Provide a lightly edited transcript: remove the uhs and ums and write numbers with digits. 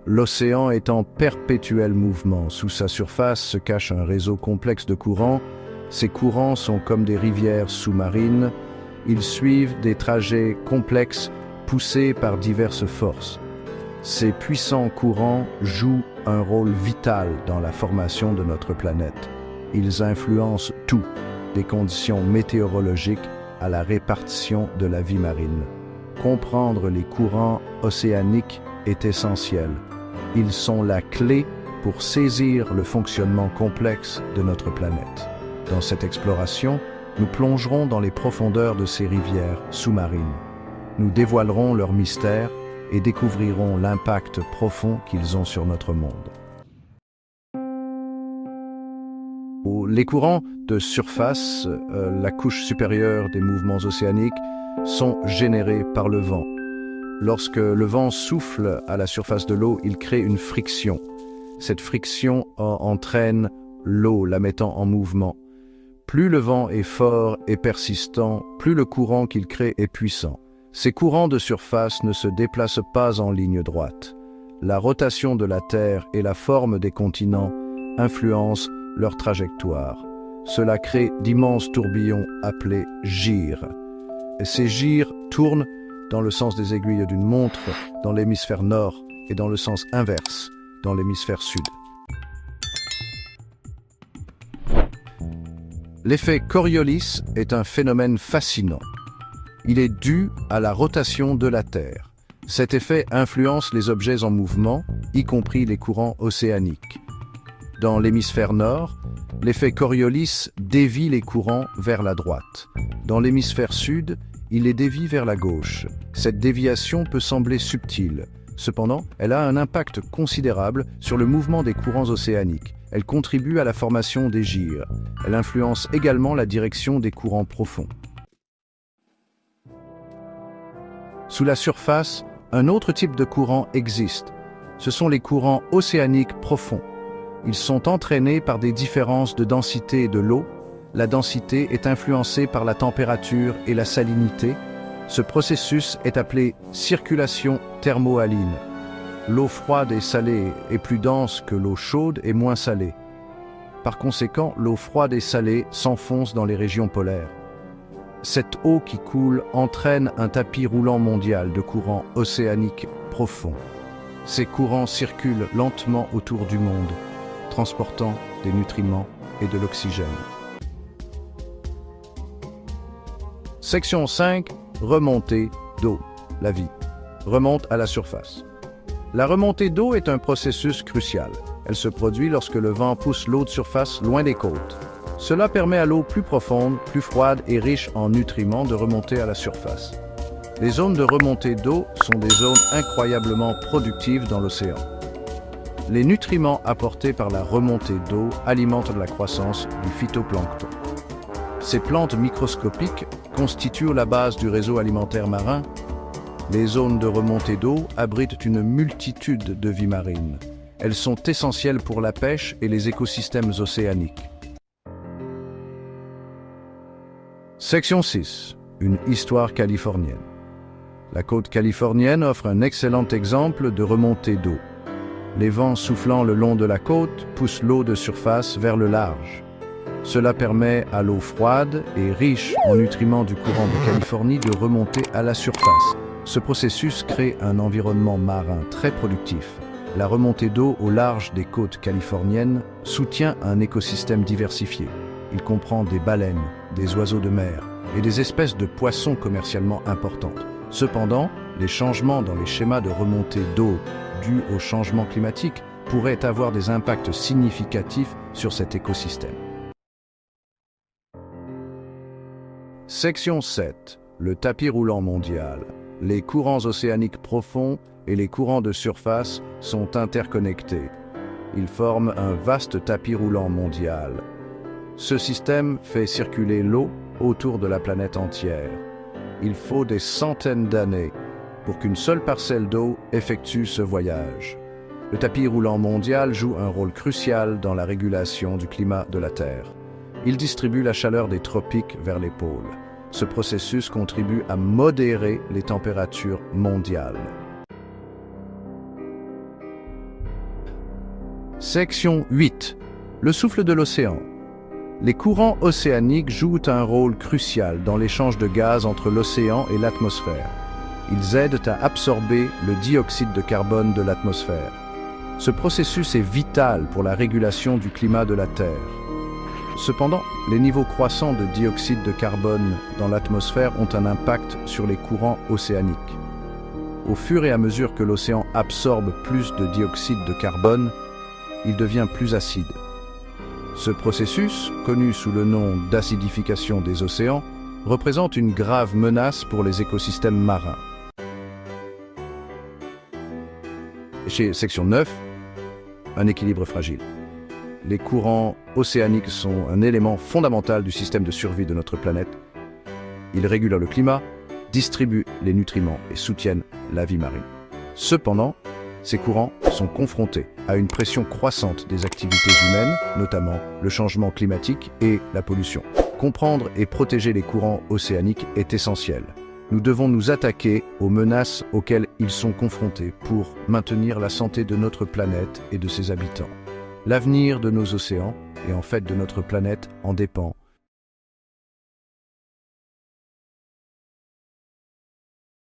L'océan est en perpétuel mouvement. Sous sa surface se cache un réseau complexe de courants. Ces courants sont comme des rivières sous-marines. Ils suivent des trajets complexes poussés par diverses forces. Ces puissants courants jouent un rôle vital dans la formation de notre planète. Ils influencent tout, des conditions météorologiques à la répartition de la vie marine. Comprendre les courants océaniques est essentiel. Ils sont la clé pour saisir le fonctionnement complexe de notre planète. Dans cette exploration, nous plongerons dans les profondeurs de ces rivières sous-marines. Nous dévoilerons leurs mystères et découvrirons l'impact profond qu'ils ont sur notre monde. Les courants de surface, la couche supérieure des mouvements océaniques, sont générés par le vent. Lorsque le vent souffle à la surface de l'eau, il crée une friction. Cette friction entraîne l'eau, la mettant en mouvement. Plus le vent est fort et persistant, plus le courant qu'il crée est puissant. Ces courants de surface ne se déplacent pas en ligne droite. La rotation de la Terre et la forme des continents influencent leur trajectoire. Cela crée d'immenses tourbillons appelés gyres. Et ces gyres tournent dans le sens des aiguilles d'une montre dans l'hémisphère nord et dans le sens inverse dans l'hémisphère sud. L'effet Coriolis est un phénomène fascinant. Il est dû à la rotation de la Terre. Cet effet influence les objets en mouvement, y compris les courants océaniques. Dans l'hémisphère nord, l'effet Coriolis dévie les courants vers la droite. Dans l'hémisphère sud, il les dévie vers la gauche. Cette déviation peut sembler subtile. Cependant, elle a un impact considérable sur le mouvement des courants océaniques. Elle contribue à la formation des gyres. Elle influence également la direction des courants profonds. Sous la surface, un autre type de courant existe. Ce sont les courants océaniques profonds. Ils sont entraînés par des différences de densité de l'eau. La densité est influencée par la température et la salinité. Ce processus est appelé circulation thermohaline. L'eau froide et salée est plus dense que l'eau chaude et moins salée. Par conséquent, l'eau froide et salée s'enfonce dans les régions polaires. Cette eau qui coule entraîne un tapis roulant mondial de courants océaniques profonds. Ces courants circulent lentement autour du monde, transportant des nutriments et de l'oxygène. Section 5. Remontée d'eau. La vie remonte à la surface. La remontée d'eau est un processus crucial. Elle se produit lorsque le vent pousse l'eau de surface loin des côtes. Cela permet à l'eau plus profonde, plus froide et riche en nutriments de remonter à la surface. Les zones de remontée d'eau sont des zones incroyablement productives dans l'océan. Les nutriments apportés par la remontée d'eau alimentent la croissance du phytoplancton. Ces plantes microscopiques constituent la base du réseau alimentaire marin. Les zones de remontée d'eau abritent une multitude de vies marines. Elles sont essentielles pour la pêche et les écosystèmes océaniques. Section 6. Une histoire californienne. La côte californienne offre un excellent exemple de remontée d'eau. Les vents soufflant le long de la côte poussent l'eau de surface vers le large. Cela permet à l'eau froide et riche en nutriments du courant de Californie de remonter à la surface. Ce processus crée un environnement marin très productif. La remontée d'eau au large des côtes californiennes soutient un écosystème diversifié. Il comprend des baleines, des oiseaux de mer et des espèces de poissons commercialement importantes. Cependant, les changements dans les schémas de remontée d'eau dus au changement climatique pourraient avoir des impacts significatifs sur cet écosystème. Section 7. Le tapis roulant mondial. Les courants océaniques profonds et les courants de surface sont interconnectés. Ils forment un vaste tapis roulant mondial. Ce système fait circuler l'eau autour de la planète entière. Il faut des centaines d'années pour qu'une seule parcelle d'eau effectue ce voyage. Le tapis roulant mondial joue un rôle crucial dans la régulation du climat de la Terre. Il distribue la chaleur des tropiques vers les pôles. Ce processus contribue à modérer les températures mondiales. Section 8. Le souffle de l'océan. Les courants océaniques jouent un rôle crucial dans l'échange de gaz entre l'océan et l'atmosphère. Ils aident à absorber le dioxyde de carbone de l'atmosphère. Ce processus est vital pour la régulation du climat de la Terre. Cependant, les niveaux croissants de dioxyde de carbone dans l'atmosphère ont un impact sur les courants océaniques. Au fur et à mesure que l'océan absorbe plus de dioxyde de carbone, il devient plus acide. Ce processus, connu sous le nom d'acidification des océans, représente une grave menace pour les écosystèmes marins. Chez section 9, un équilibre fragile. Les courants océaniques sont un élément fondamental du système de survie de notre planète. Ils régulent le climat, distribuent les nutriments et soutiennent la vie marine. Cependant, ces courants sont confrontés à une pression croissante des activités humaines, notamment le changement climatique et la pollution. Comprendre et protéger les courants océaniques est essentiel. Nous devons nous attaquer aux menaces auxquelles ils sont confrontés pour maintenir la santé de notre planète et de ses habitants. L'avenir de nos océans, et en fait de notre planète, en dépend.